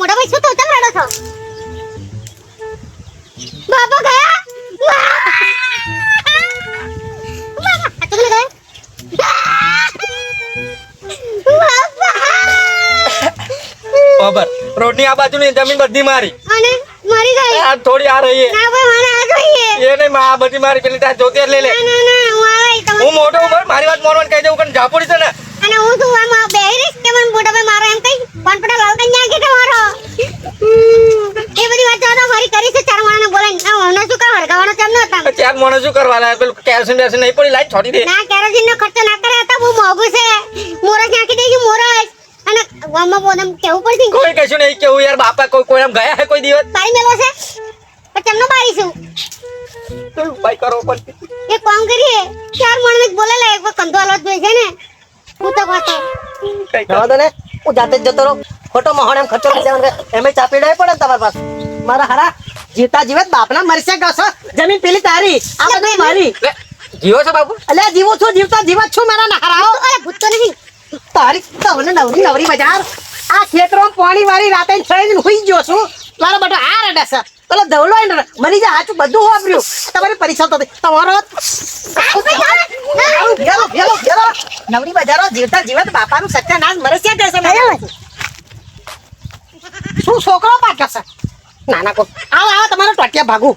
મોટા ભાઈ શું તો તમે રડો છો બાપા ગયા બાપા તમે ગયા બરાબર રોડની આ બાજુની જમીન બધી મારી અને મારી ગઈ આ થોડી આ રહી ના ભાઈ મને આ જોઈએ એ નહીં માં આ બધી મારી પેલી ત્યાં જોતી લે લે ના ના હું આવે તમે હું મોટો ઉપર મારી વાત મોરવાન કહી દઉં કે જાપોડી છે ને અને હું તું આમ બેહી રહીશ કે મને મોટા ભાઈ મારો એમ કઈ કોન્ફિડન્સ લાવ કઈ ન્યા કે તમારો એ બધી વાત જાનો મારી કરી છે ચાર માણસને બોલાઈને ના મને શું કા હરગાવાનો તેમ ન હતા ચાર માણસ શું કરવા લાય પેલું કેરોસીન બેસી નહીં પડી લાઈટ છોડી દે ના કેરોસીન નો ખર્ચો ના કરે હતા બહુ મોંઘું છે મોરસ નાખી દેજો મોરસ અને ગામમાં બોલમ કેવું પડશે કોઈ કશું નહીં કેવું યાર બાપા કોઈ આમ ગયા હે કોઈ દિવસ બારી મેલો છે પણ તેમનો બારીશું ભાઈ કરો પડતી એ કામ કરીએ ચાર માણસ બોલેલા એક વખત કંધો હાલત જોઈ છે ને હું તો વાતો કઈ જવા દો ને હું જાતે જ જતો રહું ખોટો મહોણ એમ ખર્ચો કરી દેવાનો એમ ચાપી પડે ને તમારી પાસે મારા હારા જીતા જીવત બાપના મરશે ગસો જમીન પેલી તારી આ બધું મારી જીવો છો બાપુ અલ્યા જીવું છું જીવતા જીવત છું મારા નહરાઓ અરે ભૂત તો નહીં તારી તમને નવરી નવરી બજાર આ ક્ષેત્રમાં પાણી વાળી રાતે થઈને હુઈ ગયો છું મારો બટો આ રડે છે પેલો ધવલો મરી જા હાચું બધું વાપર્યું તમારી પરીક્ષા તો તમારો ભેલો ભેલો ભેલો નવરી બજારો જીવતા જીવત બાપાનું સત્યાનાશ મરસ્યા જશે શું છોકરો પાકે છે નાના કો આવો આવો તમારો ટોટિયા ભાગું